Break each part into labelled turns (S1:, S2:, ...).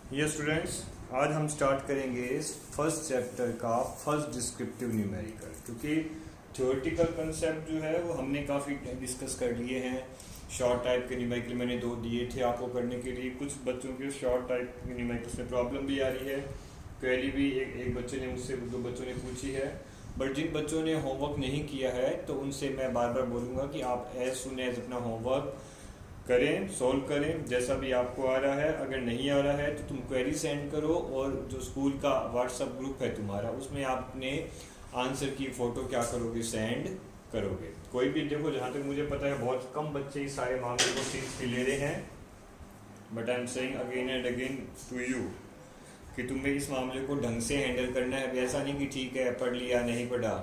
S1: ये स्टूडेंट्स, आज हम स्टार्ट करेंगे फर्स्ट चैप्टर का फर्स्ट डिस्क्रिप्टिव न्यूमेरिकल, क्योंकि थ्योरेटिकल कंसेप्ट जो है वो हमने काफ़ी डिस्कस कर लिए हैं। शॉर्ट टाइप के न्यूमेरिकल मैंने 2 दिए थे आपको करने के लिए। कुछ बच्चों के शॉर्ट टाइप के न्यूमेरिकल्स में प्रॉब्लम भी आ रही है। क्वेरी भी एक बच्चे ने मुझसे 2 बच्चों ने पूछी है। बट जिन बच्चों ने होमवर्क नहीं किया है तो उनसे मैं बार बार बोलूँगा कि आप एज सुन एज अपना होमवर्क करें, सोल्व करें जैसा भी आपको आ रहा है। अगर नहीं आ रहा है तो तुम क्वेरी सेंड करो, और जो स्कूल का व्हाट्सएप ग्रुप है तुम्हारा, उसमें आप अपने आंसर की फ़ोटो क्या करोगे, सेंड करोगे। कोई भी देखो, जहाँ तक मुझे पता है बहुत कम बच्चे इस सारे मामले को सीरियसली ले रहे हैं। But I am saying again and again to you कि तुम्हें इस मामले को ढंग से हैंडल करना है। ऐसा नहीं कि ठीक है पढ़ लिया नहीं पढ़ा,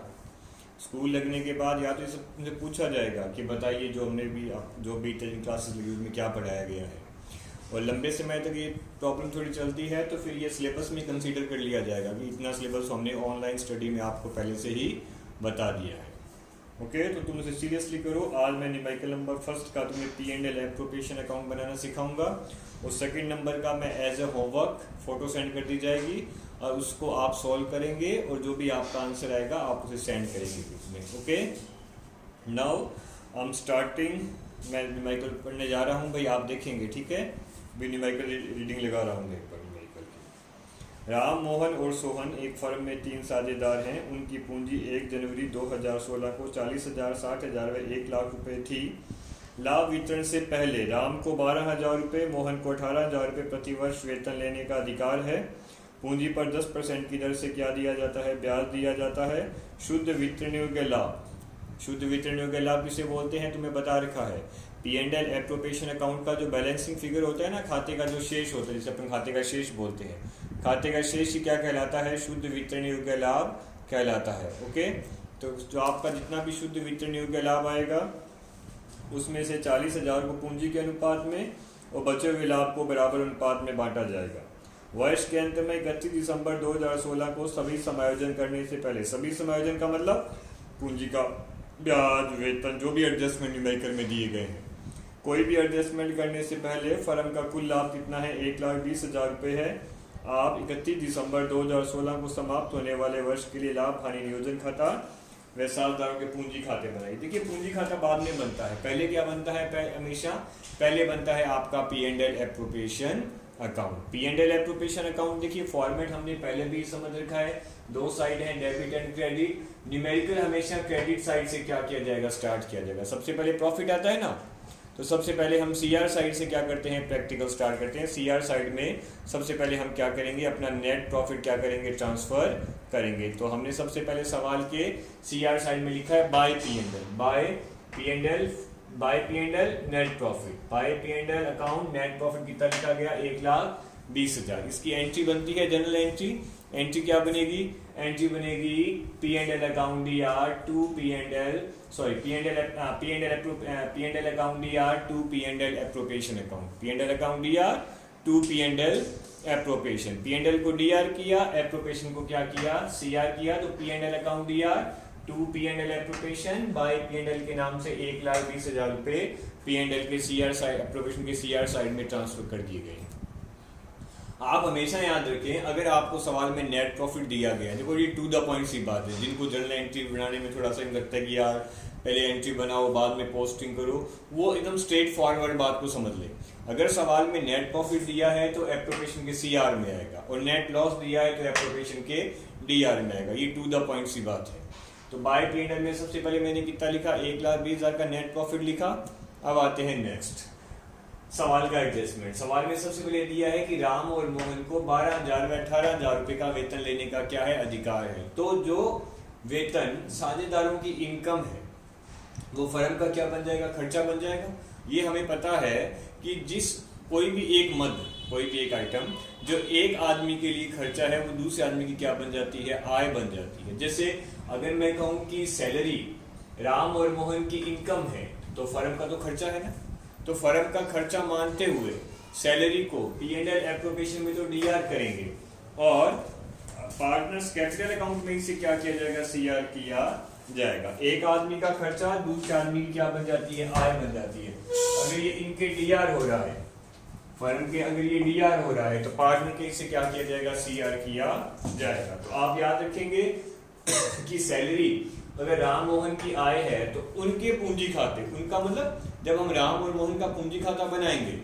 S1: स्कूल लगने के बाद या तो इसे तुमसे पूछा जाएगा कि बताइए जो भी टेंथ क्लासेस लगी उसमें क्या पढ़ाया गया है, और लंबे समय तक ये प्रॉब्लम थोड़ी चलती है तो फिर ये सिलेबस में कंसीडर कर लिया जाएगा कि इतना सिलेबस हमने ऑनलाइन स्टडी में आपको पहले से ही बता दिया है। ओके, तो तुम इसे सीरियसली करो। आज मैं न्यूमेरिकल नंबर फर्स्ट का तुम्हें P&L एप्रोप्रिएशन अकाउंट बनाना सिखाऊंगा, और सेकंड नंबर का मैं as a homework photo send कर दी जाएगी और उसको आप सॉल्व करेंगे, और जो भी आपका आंसर आएगा आप उसे सेंड करेंगे ग्रुप में। Okay, now I am starting. मैं न्यूमेरिकल पढ़ने जा रहा हूँ भाई, आप देखेंगे ठीक है। भी न्यूमेरिकल रीडिंग लगा रहा हूँ एक बार न्यूमेरिकल की। राम, मोहन और सोहन एक फर्म में 3 साझेदार हैं। उनकी पूंजी 1 जनवरी 2016 को 40,000, 60,000 व 1 लाख रुपए थी। लाभ वितरण से पहले राम को 12,000 रुपये, मोहन को 18,000 रुपये प्रतिवर्ष वेतन लेने का अधिकार है। पूंजी पर 10% की दर से क्या दिया जाता है, ब्याज दिया जाता है। शुद्ध वितरण योग्य लाभ, शुद्ध वितरण योग्य लाभ किसे बोलते हैं तुम्हें बता रखा है। P&L एप्रोप्रिएशन अकाउंट का जो बैलेंसिंग फिगर होता है ना, खाते का जो शेष होता है, जिसे अपन खाते का शेष बोलते हैं, खाते का शेष ही क्या कहलाता है, शुद्ध वितरण योग्य लाभ कहलाता है। ओके, तो जो आपका जितना भी शुद्ध वितरण योग्य लाभ आएगा उसमें से 40,000 को पूंजी के अनुपात में और बचे हुए लाभ को बराबर अनुपात में बांटा जाएगा। वर्ष के अंत में 31 दिसंबर 2016 को सभी समायोजन करने से पहले, सभी समायोजन का मतलब पूंजी का ब्याज, वेतन, जो भी एडजस्टमेंट न्यूमेरिकल में दिए गए हैं, कोई भी एडजस्टमेंट करने से पहले फर्म का कुल लाभ कितना है, 1,20,000 रुपये है। आप 31 दिसंबर 2016 को समाप्त होने वाले वर्ष के लिए लाभ हानि नियोजन खाता व साझेदारों के पूंजी खाते बनाइए। देखिए, पूंजी खाता बाद में बनता है, पहले क्या बनता है, हमेशा पहले बनता है आपका P&L appropriation account. P&L appropriation account देखिए फॉर्मेट हमने पहले भी समझ रखा है। 2 साइड है, डेबिट एंड क्रेडिट। न्यूमेरिकल हमेशा क्रेडिट साइड से क्या किया जाएगा, स्टार्ट किया जाएगा। सबसे पहले प्रॉफिट आता है ना, तो सबसे पहले हम CR साइड से क्या करते हैं, प्रैक्टिकल स्टार्ट करते हैं। CR साइड में सबसे पहले हम क्या करेंगे, अपना नेट प्रॉफिट क्या करेंगे, ट्रांसफर करेंगे। तो हमने सबसे पहले सवाल के CR साइड में लिखा है by P&L net profit, by P&L account net profit कितना लिखा गया, 1,20,000। इसकी एंट्री बनती है जनरल एंट्री। एंट्री क्या बनेगी, एंट्री बनेगी P&L account DR to P&L account DR to P&L appropriation account, P&L account DR to P&L appropriation. P&L को DR किया, एप्रोप्रिएशन को क्या किया, CR किया। तो P&L account DR to P&L appropriation by P&L के नाम से 1,20,000 रुपये P&L के CR साइड, एप्रोप्रिएशन के CR साइड में ट्रांसफर कर दिए गए। आप हमेशा याद रखें, अगर आपको सवाल में नेट प्रॉफिट दिया गया है, देखो ये टू द पॉइंट सी बात है। जिनको जनरल एंट्री बनाने में थोड़ा सा लगता है कि यार पहले एंट्री बनाओ बाद में पोस्टिंग करो, वो एकदम स्ट्रेट फॉरवर्ड बात को समझ ले। अगर सवाल में नेट प्रॉफिट दिया है तो एप्रोप्रिएशन के CR में आएगा, और नेट लॉस दिया है तो एप्रोप्रिएशन के DR में आएगा। ये टू द पॉइंट सी बात है। तो बाय P&L में सबसे पहले मैंने कितना लिखा, 1,20,000 का नेट प्रॉफिट लिखा। अब आते हैं नेक्स्ट सवाल का एडजस्टमेंट। सवाल में सबसे पहले दिया है कि राम और मोहन को 12,000 व 18,000 रुपये का वेतन लेने का क्या है, अधिकार है। तो जो वेतन साझेदारों की इनकम है वो फर्म का क्या बन जाएगा, खर्चा बन जाएगा। ये हमें पता है कि कोई भी एक आइटम जो एक आदमी के लिए खर्चा है वो दूसरे आदमी की क्या बन जाती है, आय बन जाती है। जैसे अगर मैं कहूँ कि सैलरी राम और मोहन की इनकम है तो फर्म का तो खर्चा है ना, तो फर्म का खर्चा मानते हुए सैलरी को P&L एप्रोप्रिएशन में तो DR करेंगे, और पार्टनर्स कैपिटल अकाउंट में इसे क्या किया जाएगा, CR किया जाएगा। एक आदमी का खर्चा दूसरे आदमी की क्या बन जाती है, आय बन जाती है। अगर ये इनके DR हो रहा है फर्म के अगर ये डीआर हो रहा है तो पार्टनर के से क्या किया जाएगा, सीआर किया जाएगा। तो आप याद रखेंगे कि सैलरी अगर राम मोहन की आय है तो उनके पूंजी खाते, उनका मतलब जब हम राम और मोहन का पूंजी खाता बनाएंगे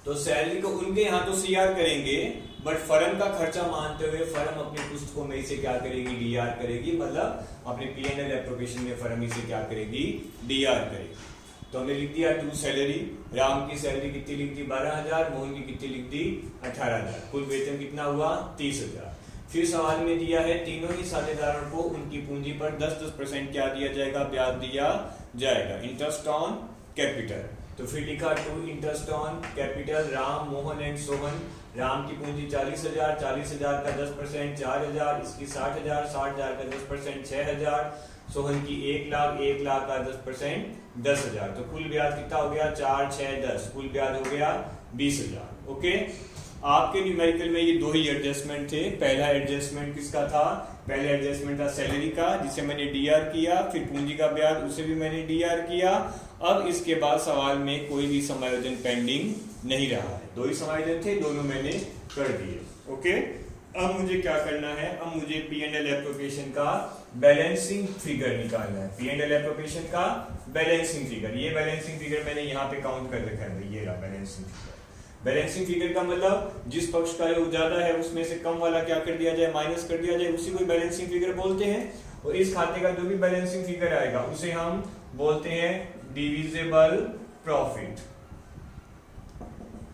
S1: तो सैलरी को उनके यहाँ तो सीआर करेंगे, बट फर्म का खर्चा मानते हुए फर्म अपनी पुस्तकों में इसे क्या करेगी, डीआर करेगी, मतलब अपने पीएनएल एप्लीकेशन में फर्म इसे क्या करेगी, डीआर करेगी। तो हमने लिख दिया टू सैलरी, राम की सैलरी कितनी लिख दी 12,000, मोहन की कितनी लिख दी 18,000, कुल वेतन कितना हुआ 30,000। फिर सवाल में दिया है तीनों ही साझेदारों को उनकी पूंजी पर 10% क्या दिया जाएगा, ब्याज दिया जाएगा, इंटरेस्ट ऑन कैपिटल। तो फिर लिखा to interest on capital Ram Mohan and Sohan. Ram की पूंजी 40,000, 40,000 का 10% 4,000, इसकी 60,000, 60,000 का 10% 6,000, सोहन की 1,00,000, 1,00,000 का 10% 10,000। तो कुल ब्याज कितना हो गया 4, 6, 10, कुल ब्याज हो गया 20,000। ओके, आपके न्यूमेरिकल में ये दो ही एडजस्टमेंट थे। पहला एडजस्टमेंट किसका था, पहले एडजस्टमेंट था सैलरी का, जिसे मैंने डीआर किया, फिर पूंजी का ब्याज उसे भी मैंने डीआर किया। अब इसके बाद सवाल में कोई भी समायोजन पेंडिंग नहीं रहा है, दो ही समायोजन थे, दोनों मैंने कर दिए। ओके, अब मुझे क्या करना है, अब मुझे पीएनएल एप्लीकेशन का बैलेंसिंग फिगर निकालना है। पीएनएल एप्लीकेशन का बैलेंसिंग फिगर, ये बैलेंसिंग फिगर मैंने यहाँ पे काउंट कर रखा है, ये रहा बैलेंसिंग फिगर। बैलेंसिंग फिगर का मतलब जिस पक्ष का योग ज्यादा है उसमें से कम वाला क्या कर दिया जाए, माइनस कर दिया जाए, उसी को बैलेंसिंग फिगर बोलते हैं। और इस खाते का जो भी बैलेंसिंग फिगर आएगा उसे हम बोलते हैं डिविजिबल प्रॉफिट।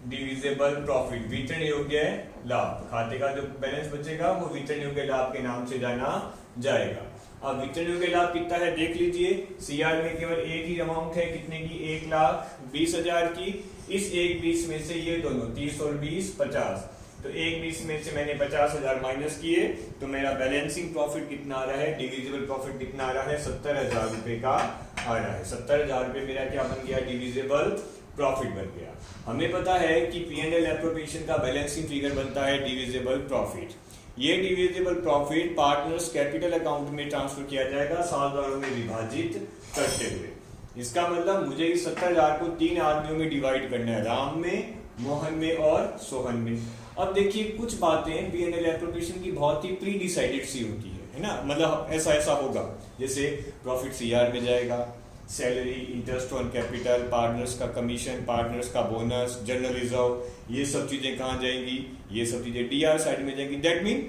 S1: डिविजिबल प्रॉफिट वितरण योग्य लाभ, खाते का जो बैलेंस बचेगा वो वितरण योग्य लाभ के नाम से जाना जाएगा। अब वितरण योग्य लाभ कितना है देख लीजिए, सीआर में केवल एक ही अमाउंट है, कितने की 1,20,000 की। इस 1,20,000 में से ये दोनों 30 और 20 50, तो 1,20,000 में से मैंने 50,000 माइनस किए, तो मेरा बैलेंसिंग प्रॉफिट कितना आ रहा है, डिविजिबल प्रॉफिट कितना आ रहा है 70,000 रुपए का आ रहा है। 70,000 रुपए मेरा क्या बन गया, डिविजिबल प्रॉफिट बन गया। हमें पता है कि पीएनएल एप्रोप्रिएशन का बैलेंसिंग फिगर बनता है डिविजिबल प्रॉफिट। ये divisible profit partners capital account में ट्रांसफर किया जाएगा साझेदारों में विभाजित करते हुए। इसका मतलब मुझे इस 70,000 को 3 आदमियों में डिवाइड करना है, राम में, मोहन में और सोहन में। अब देखिए कुछ बातें पीएनएल एप्रोप्रिएशन की बहुत ही प्री डिसाइडेड सी होती है ना, मतलब ऐसा होगा, जैसे प्रॉफिट सीआर में जाएगा, salary, interest on capital, partners का कमीशन, पार्टनर्स का बोनस, जनरल रिजर्व, ये सब चीजें कहाँ जाएंगी, ये सब चीजें डीआर साइड में जाएंगी। That mean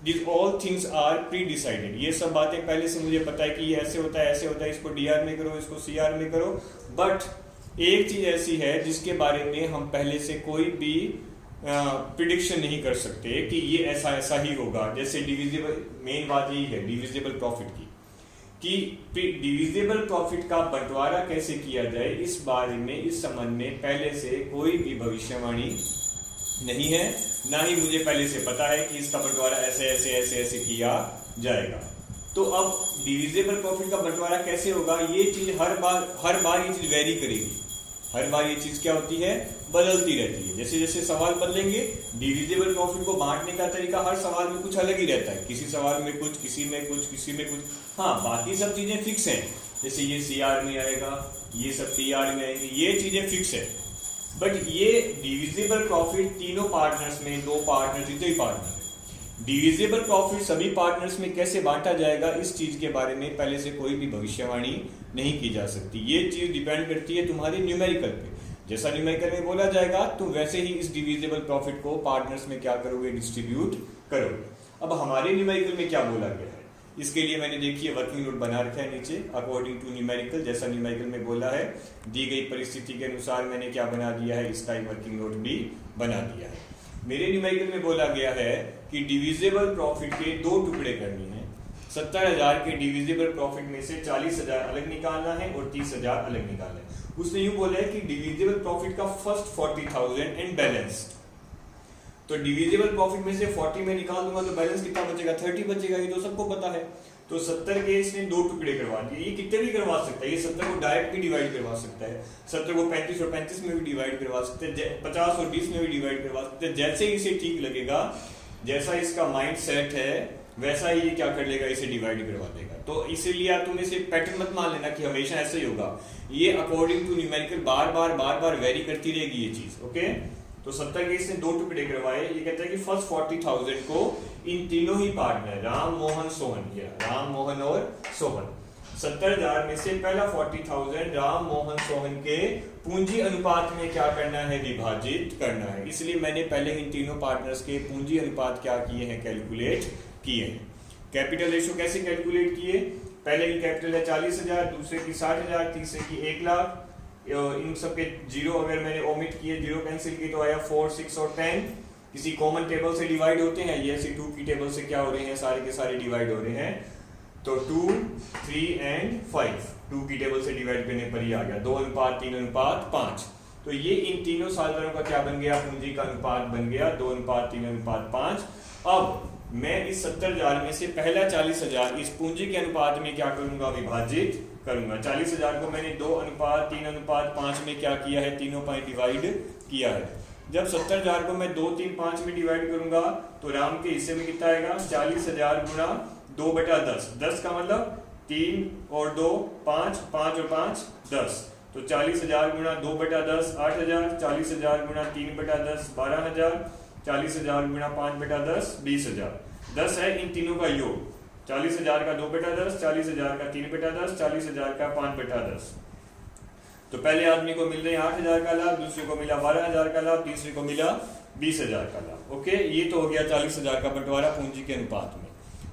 S1: this all things are pre decided. ये सब बातें पहले से मुझे पता है कि ये ऐसे होता है, ऐसे होता है, इसको डीआर में करो, इसको सीआर में करो। बट एक चीज ऐसी है जिसके बारे में हम पहले से कोई भी प्रिडिक्शन नहीं कर सकते कि ये ऐसा ही होगा। जैसे डिविजिबल, मेन बात यही है डिविजिबल प्रॉफिट की, कि डिविजिबल प्रॉफिट का बंटवारा कैसे किया जाए, इस बारे में, इस संबंध में पहले से कोई भी भविष्यवाणी नहीं है, ना ही मुझे पहले से पता है कि इसका बंटवारा ऐसे किया जाएगा। तो अब डिविजिबल प्रॉफिट का बंटवारा कैसे होगा, ये चीज हर बार ये चीज वेरी करेगी, हर बार ये चीज क्या होती है, बदलती रहती है। जैसे जैसे सवाल बदलेंगे, डिविजिबल प्रॉफिट को बांटने का तरीका हर सवाल में कुछ अलग ही रहता है, किसी सवाल में कुछ, किसी में कुछ, किसी में कुछ। हाँ, बाकी सब चीजें फिक्स हैं, जैसे ये सीआर में आएगा, ये सब टीआर में आएंगे, ये चीजें फिक्स है। बट ये डिविजिबल प्रॉफिट तीनों पार्टनर्स में, 2 पार्टनर, जितने पार्टनर, डिविजिबल प्रॉफिट सभी पार्टनर्स में कैसे बांटा जाएगा, इस चीज के बारे में पहले से कोई भी भविष्यवाणी नहीं की जा सकती। ये चीज डिपेंड करती है तुम्हारे न्यूमेरिकल पे। जैसा न्यूमेरिकल में बोला जाएगा तो वैसे ही इस डिविजिबल प्रॉफिट को पार्टनर्स में क्या करोगे, डिस्ट्रीब्यूट करोगे। अब हमारे न्यूमेरिकल में क्या बोला गया है, इसके लिए मैंने देखिए वर्किंग नोट बना रखा है नीचे, अकॉर्डिंग टू न्यूमेरिकल, जैसा न्यूमेरिकल में बोला है, दी गई परिस्थिति के अनुसार मैंने क्या बना दिया है, इसका एक वर्किंग नोट भी बना दिया है। मेरे न्यूमेरिकल में बोला गया है कि डिविजिबल प्रॉफिट के 2 टुकड़े करने हैं। 70,000 के डिविजिबल प्रॉफिट में से 40,000 अलग निकालना है और 30,000 अलग निकालना है। उसने यूं बोला है कि डिविजिबल प्रॉफिट का फर्स्ट 40,000 एंड बैलेंस, तो डिविजिबल प्रॉफिट में से 40 में निकाल दूंगा तो बैलेंस कितना बचेगा, 30 बचेगा, ये तो सबको पता है। तो 70 के इसने 2 टुकड़े करवा दिए, ये कितने भी करवा सकता है, ये 70 को डायरेक्ट भी डिवाइड करवा सकता है, 70 को 35 और 35 में भी डिवाइड करवा सकते हैं, 50 और 20 में भी डिवाइड करवा सकते हैं, जैसे इसे ठीक लगेगा, जैसा इसका माइंड सेट है वैसा ही ये क्या कर लेगा, इसे डिवाइड करवा देगा। तो इसीलिए आप तुम इसे पैटर्न मत मान लेना कि हमेशा ऐसा ही होगा, ये अकॉर्डिंग टू न्यूमेरिकल बार बार वेरी करती रहेगी ये चीज। ओके, तो 70 के इसने 2 टुकड़े करवाए। ये कहता है कि फर्स्ट 40,000 को इन तीनों ही पार्टनर राम मोहन सोहन, राम मोहन और सोहन, 70,000 में से पहला 40,000 राम मोहन सोहन के पूंजी अनुपात में क्या करना है, विभाजित करना है। इसलिए मैंने पहले इन तीनों पार्टनर्स के पूंजी अनुपात क्या किए हैं, कैलकुलेट किए हैं। कैपिटल रेशो कैसे कैलकुलेट किए, पहले की कैपिटल है 40,000, दूसरे की 60,000, तीसरे की 1 लाख। इन सबके जीरो अगर मैंने ओमिट किए, जीरो कैंसिल किए तो आया 4, 6 और 10। किसी कॉमन टेबल से डिवाइड होते हैं, ये ऐसे 2 की टेबल से क्या हो रहे हैं, सारे के सारे डिवाइड हो रहे हैं। तो 2, 3 एंड 5 2 की टेबल से डिवाइड करने पर ही आ गया 2:3:5। तो ये इन तीनों साधारणों का क्या बन गया, पूंजी का अनुपात बन गया 2:3:5। अब मैं इस 70,000 में से पहला 40,000 इस पूंजी के अनुपात में क्या करूंगा, विभाजित करूंगा। 40,000 को मैंने 2:3:5 में क्या किया है, तीनों पाए डिवाइड किया है। जब 70,000 को मैं 2, 3, 5 में डिवाइड करूंगा तो राम के हिस्से में कितना आएगा, 40,000 गुना 2/10। 10 का मतलब 3 और 2 5, 5 और 5 10। तो 40,000 गुना 2/10 8,000, 40,000 गुना 3/10 12,000, 40,000 गुना 5/10 20,000। 10 है इन तीनों का योग, 40,000 का 2/10, 40,000 का 3/10, 40,000 का 5/10। तो पहले आदमी को मिल रहे 8,000 का लाभ, दूसरे को मिला 12,000 का लाभ, तीसरे को मिला 20,000 का लाभ। ओके, ये तो हो गया 40,000 का बंटवारा पूंजी के अनुपात में।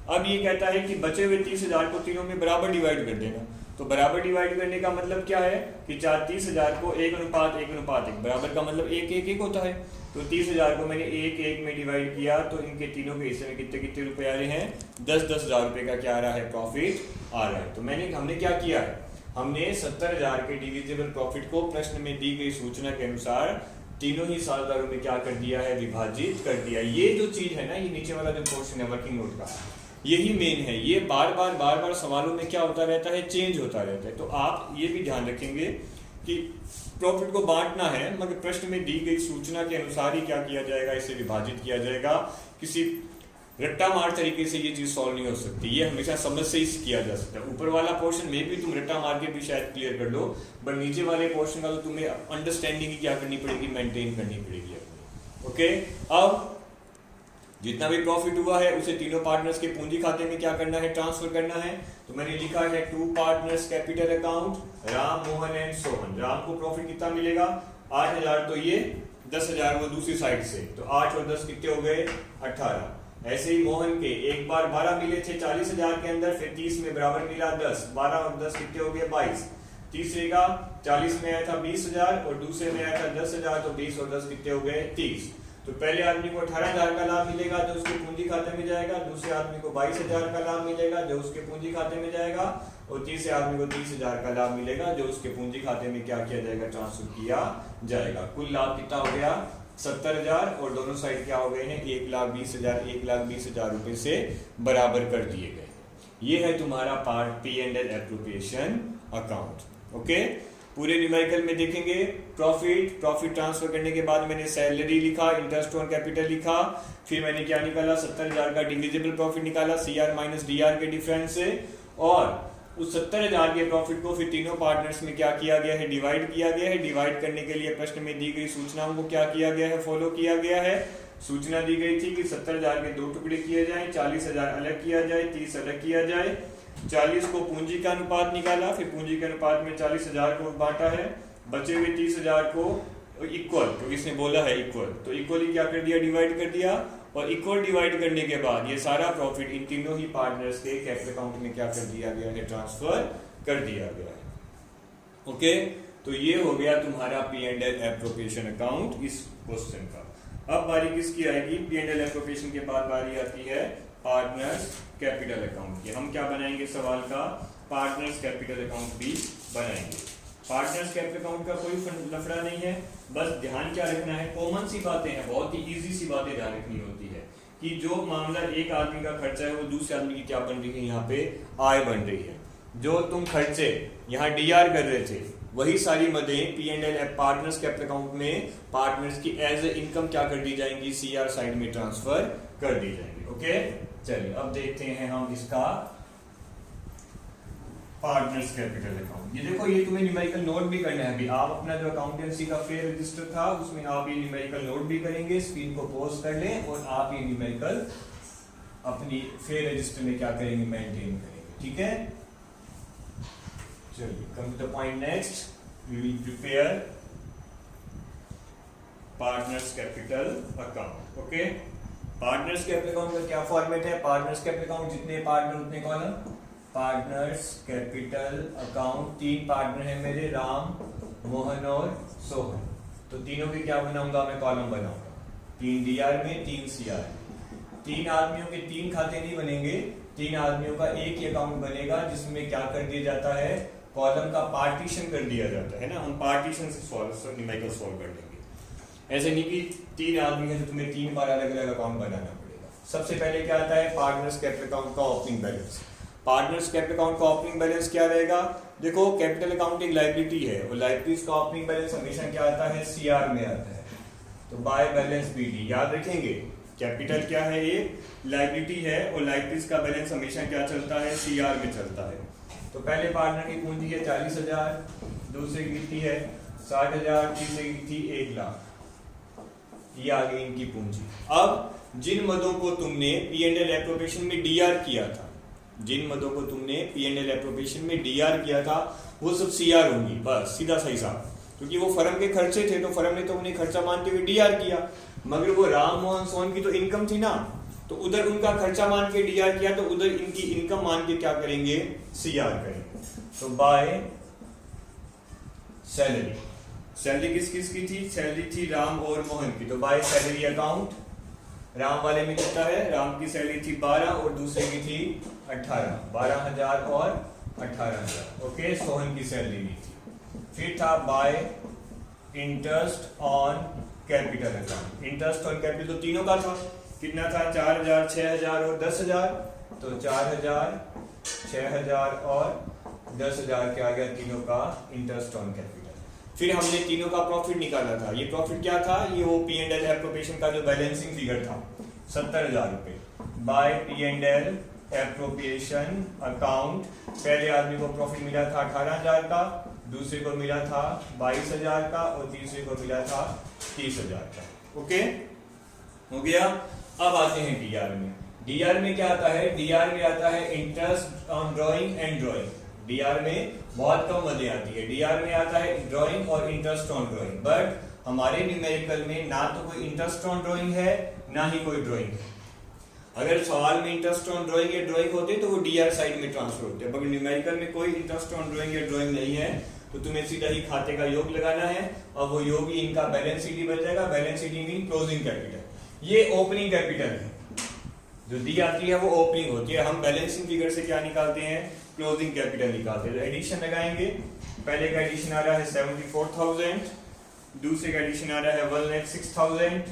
S1: अब ये कहता है कि बचे हुए 30,000 को तीनों में बराबर डिवाइड कर देना। तो बराबर डिवाइड करने का मतलब क्या है कि 30,000 को 1:1:1 बराबर का मतलब 1:1:1 होता है। तो 30,000 को मैंने 1:1 में डिवाइड किया तो इनके तीनों के हिस्से में कितने कितने रुपए आ रहे हैं, 10,000 रुपए का क्या आ रहा है, प्रॉफिट आ रहा है। तो हमने क्या किया है, हमने 70,000 के डिविजिबल प्रॉफिट को प्रश्न में दी गई सूचना के अनुसार तीनों ही साझेदारों में क्या कर दिया है, विभाजित कर दिया। ये जो चीज है ना, ये नीचे वाला जो पोर्शन है वर्किंग नोट का, यही मेन है। ये बार बार सवालों में क्या होता रहता है, चेंज होता रहता है। तो आप ये भी ध्यान रखेंगे कि प्रॉफिट को बांटना है, मगर प्रश्न में दी गई सूचना के अनुसार ही क्या किया जाएगा, इसे विभाजित किया जाएगा। किसी रट्टा मार तरीके से ये चीज सॉल्व नहीं हो सकती, ये हमेशा समझ से ही किया जा सकता है। ऊपर वाला पोर्शन में भी तुम रट्टा मार के भी शायद क्लियर कर लो, बट नीचे वाले पोर्शन का तो तुम्हें अंडरस्टैंडिंग ही क्या करनी पड़ेगी, मेंटेन करनी पड़ेगी अपनी। ओके, अब जितना भी प्रॉफिट हुआ है उसे तीनों पार्टनर्स के पूंजी खाते में क्या करना है, ट्रांसफर करना है। तो मैंने लिखा है 2 partners capital account, Ram Mohan and Sohan. Ram को प्रॉफिट कितना मिलेगा, 8,000, तो ये 10,000 वो दूसरी साइड से, तो 8 और 10 कितने हो गए, 18। ऐसे ही मोहन के एक बार 12 मिले थे 40,000 के अंदर, फिर 30 में बराबर मिला 10, 12 और 10 कितने हो गए, 22। तीसरे का 40 में आया था 20,000 और दूसरे में आया था 10,000, तो 20 और 10 कितने हो गए, 30। तो पहले आदमी को 18,000 का लाभ मिलेगा जो उसके पूंजी खाते में जाएगा, दूसरे आदमी को 22,000 का लाभ मिलेगा जो उसके पूंजी खाते में जाएगा, और तीसरे आदमी को 30,000 का लाभ मिलेगा जो उसके पूंजी खाते में क्या किया जाएगा, ट्रांसफर किया जाएगा। कुल लाभ कितना हो गया, 70,000, और दोनों साइड क्या हो गए हैं, 1,20,000 1,20,000 रुपए से बराबर कर दिए गए। ये है तुम्हारा part P&L appropriation account. Okay, पूरे न्यूमेरिकल में देखेंगे प्रॉफिट ट्रांसफर करने के बाद मैंने सैलरी लिखा, इंटरेस्ट ऑन कैपिटल लिखा, फिर मैंने क्या निकाला, 70,000 का डिविजिबल प्रॉफिट निकाला CR माइनस DR के डिफरेंस से, और उस 70,000 के प्रॉफिट को फिर तीनों पार्टनर्स में क्या किया गया है, डिवाइड किया गया है। डिवाइड करने के लिए प्रश्न में दी गई सूचनाओं को क्या किया गया है, फॉलो किया गया है। सूचना दी गई थी कि 70,000 के 2 टुकड़े किए जाए, 40,000 अलग किया जाए, 30 अलग किया जाए। 40 को पूंजी का अनुपात निकाला, फिर पूंजी के अनुपात में 40,000 को बांटा है, बचे हुए 30,000 को इक्वल, क्योंकि इसने बोला है इक्वल, तो इक्वली क्या कर दिया, डिवाइड कर दिया। और इक्वल डिवाइड करने के बाद ये सारा प्रॉफिट इन तीनों ही पार्टनर्स के कैपिटल अकाउंट में क्या कर दिया गया है, ट्रांसफर कर दिया गया है। ओके, तो ये हो गया तुम्हारा P&L एप्रोप्रिएशन अकाउंट इस क्वेश्चन का। अब बारी किसकी आएगी, P&L एप्रोप्रिएशन के बाद बारी आती है पार्टनर्स कैपिटल अकाउंट की। हम क्या बनाएंगे सवाल का, पार्टनर्स कैपिटल अकाउंट भी बनाएंगे। पार्टनर्स कैपिटल अकाउंट का कोई लफड़ा नहीं है, बस ध्यान क्या रखना है, कॉमन सी बातें हैं, बहुत ही इजी सी बातें ध्यान रखनी होती है कि जो मामला एक आदमी का खर्चा है वो दूसरे आदमी की क्या बन रही है, यहाँ पे आय बन रही है। जो तुम खर्चे यहाँ DR कर रहे थे वही सारी मदें P&L पार्टनर्स कैपिटल अकाउंट में पार्टनर्स की एज ए इनकम क्या कर दी जाएंगी, CR साइड में ट्रांसफर कर दी जाएंगी। ओके, चलिए अब देखते हैं हम इसका पार्टनर्स कैपिटल अकाउंट। ये देखो, ये तुम्हें न्यूमेरिकल नोट भी करना है अभी। आप अपना जो अकाउंटेंसी का फेयर रजिस्टर था उसमें आप ये न्यूमेरिकल नोट भी करेंगे, स्क्रीन को पॉज कर लें और आप ये न्यूमेरिकल अपनी फेयर रजिस्टर में क्या करेंगे, मेंटेन करेंगे। ठीक है, चलिए come to the point. Next we will prepare partners capital account. Okay, partners capital account का क्या फॉर्मेट है? पार्टनर्स कैपिटल अकाउंट जितने पार्टनर उतने column. Partners capital account, 3 partner हैं मेरे, राम, मोहन और सोहन। तो तीनों के क्या बनाऊंगा मैं, कॉलम बनाऊंगा। 3 DR में, 3 CR में। 3 आदमियों के 3 खाते नहीं बनेंगे, 3 आदमियों का एक ही अकाउंट बनेगा जिसमें क्या कर दिया जाता है, कॉलम का पार्टीशन कर दिया जाता है ना। हम पार्टीशन से न्यूमेरिकल सॉल्व कर लेंगे। ऐसे नहीं कि 3 आदमी है तो तुम्हें 3 बार अलग अलग अकाउंट बनाना पड़ेगा। सबसे पहले क्या आता है, पार्टनर्स कैपिटल अकाउंट का opening balance. Partners capital account का ओपनिंग बैलेंस क्या रहेगा? देखो, कैपिटल अकाउंट एक लायबिलिटी है और लायबिलिटीज का ओपनिंग बैलेंस हमेशा क्या आता है, CR में आता है। तो बाय बैलेंस BD याद रखेंगे। कैपिटल क्या है, ये लायबिलिटी है और लायबिलिटीज का बैलेंस हमेशा क्या चलता है, CR में चलता है। तो पहले पार्टनर की पूंजी है 40,000, दूसरे की थी है 60,000, तीसरे की थी 1 लाख। ये आ गई इनकी पूंजी। अब जिन मदों को तुमने P&L एप्रोप्रिएशन में DR किया था, जिन मदों को तुमने P&L एप्रोप्रिएशन में DR किया था वो सब CR होंगी, बस सीधा सा हिसाब। क्योंकि वो फर्म के खर्चे थे तो फर्म ने तो उन्हें खर्चा मानते हुए DR किया, मगर वो राम, मोहन, सोहन की तो इनकम थी ना, तो उधर उनका खर्चा मान के DR किया, तो उधर इनकी इनकम मान के क्या करेंगे, CR करेंगे। तो बाय सैलरी, सैलरी किस किस की थी, सैलरी थी राम और मोहन की, तो बाय सैलरी अकाउंट। राम वाले में कितना है, राम की सैलरी थी 12 और दूसरे की थी 18, 12,000 और 18,000। ओके, सोहन की सैलरी नहीं थी। फिर था bye interest on capital account. Interest on capital तो तीनों का था, कितना था, 4,000, 6,000 और 10,000। तो 4,000, 6,000 और 10,000 के आ गया तीनों का इंटरेस्ट ऑन कैपिटल। फिर हमने तीनों का प्रॉफिट निकाला था। ये प्रॉफिट क्या था, ये वो P&L एप्रोप्रिएशन का जो बैलेंसिंग फिगर था 70,000 रुपए। बाय P&L एप्रोप्रिएशन अकाउंट, पहले आदमी को प्रॉफिट मिला था 18,000 का, दूसरे को मिला था 22,000 का और तीसरे को मिला था 30,000 का। ओके, हो गया। अब आते हैं DR में। DR में क्या आता है, DR में आता है interest on drawing and drawing. DR में बहुत कम मदें आती है। DR में आता है ड्राइंग और इंटरेस्ट ऑन ड्राइंग, बट हमारे न्यूमेरिकल में ना तो कोई इंटरेस्ट ऑन ड्राइंग है ना ही कोई ड्राइंग है। अगर सवाल में इंटरेस्ट ऑन ड्राइंग या ड्राइंग होते तो वो DR साइड में ट्रांसफर होते, मगर न्यूमेरिकल में कोई इंटरेस्ट ऑन ड्राइंग या ड्राइंग नहीं है, तो तुम्हें सीधा ही खाते का योग लगाना है और वो योग ही इनका बैलेंस शीट बन जाएगा। Balance sheet mean closing capital. ये ओपनिंग कैपिटल है, जो दी आती है वो ओपनिंग होती है। हम बैलेंसिंग फिगर से क्या निकालते हैं, क्लोजिंग कैपिटल निकालते हैं। एडिशन लगाएंगे, पहले का एडिशन आ रहा है 74,000, दूसरे का एडिशन आ रहा है 1,06,000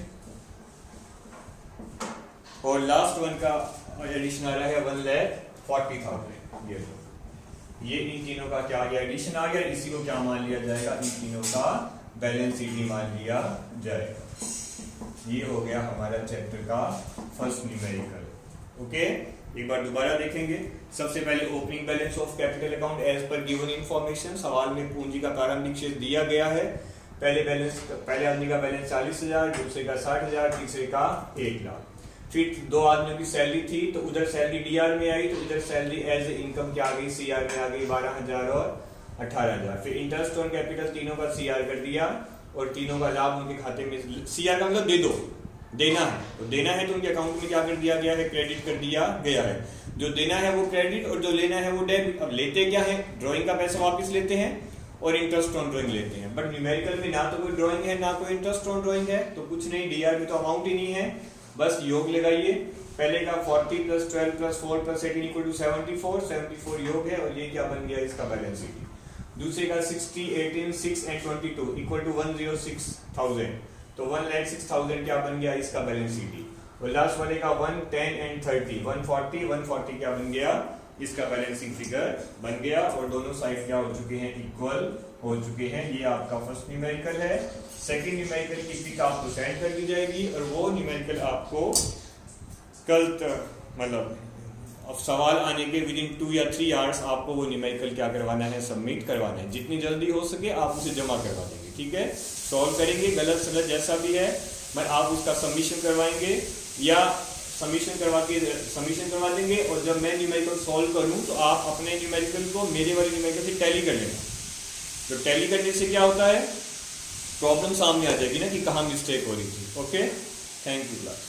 S1: और लास्ट वन का एडिशन आ रहा है 1,40,000। ये इन तीनों का क्या आ गया, एडिशन आ गया। इसी को क्या मान लिया जाएगा, इन तीनों का बैलेंस शीट ही मान लिया जाएगा। ये हो गया हमारा चैप्टर का फर्स्ट न्यूमेरिकल। ओके, एक बार दोबारा देखेंगे। सबसे पहले opening balance of capital account as per given information. सवाल में पूंजी का प्रारंभिक शेष दिया गया है। पहले आदमी का बैलेंस 40,000, दूसरे का 60,000, तीसरे का 1 लाख। फिर 2 आदमियों की सैलरी थी तो उधर सैलरी DR में आई, तो इधर सैलरी एज इनकम क्या आ गई, CR में आ गई 12,000 और 18,000। फिर इंटरेस्ट ऑन कैपिटल तीनों का CR कर दिया और तीनों का लाभ उनके खाते में, CR का मतलब दे दो, देना है, तो देना है तो उनके अकाउंट में क्या कर दिया गया है, क्रेडिट कर दिया गया है। जो देना है वो क्रेडिट और जो लेना है वो डेबिट। अब लेते क्या है, ड्राइंग का पैसा वापस लेते हैं और इंटरेस्ट ऑन ड्राइंग लेते हैं। बट न्यूमेरिकल में ना तो कोई ड्राइंग है ना कोई इंटरेस्ट ऑन ड्राइंग है, तो कुछ नहीं, DR में तो अमाउंट ही नहीं है, बस योग लगाइए। पहले का 40 + 12 + 4 + 18 = 74 योग है और ये क्या बन गया, इसका बैलेंस शीट। दूसरे का 60, 18, 6 and 22 = 106,000, तो 1,06,000 क्या बन गया, इसका बैलेंस शीट। और लास्ट वाले का 1, 10 and 30 140 क्या बन गया, इसका बैलेंसिंग फिगर बन गया। और दोनों साइड क्या हो चुके हैं, इक्वल हो चुके हैं। ये आपका फर्स्ट न्यूमेरिकल है। सेकंड न्यूमेरिकल की पिक आपको सेंड कर दी जाएगी और वो न्यूमेरिकल आपको कल मतलब अब सवाल आने के विद इन 2 या 3 आवर्स आपको वो न्यूमेरिकल क्या करवाना है, सबमिट करवाना है। जितनी जल्दी हो सके आप उसे जमा करवा देंगे, ठीक है। सॉल्व करेंगे, गलत सलत जैसा भी है मैं आप उसका सबमिशन करवाएंगे या सबमिशन करवा देंगे। और जब मैं न्यूमेरिकल सॉल्व करूं तो आप अपने न्यूमेरिकल को मेरे वाले न्यूमेरिकल से टैली कर लेना। तो टैली करने से क्या होता है, प्रॉब्लम सामने आ जाएगी ना कि कहाँ मिस्टेक हो रही थी। Okay, thank you class.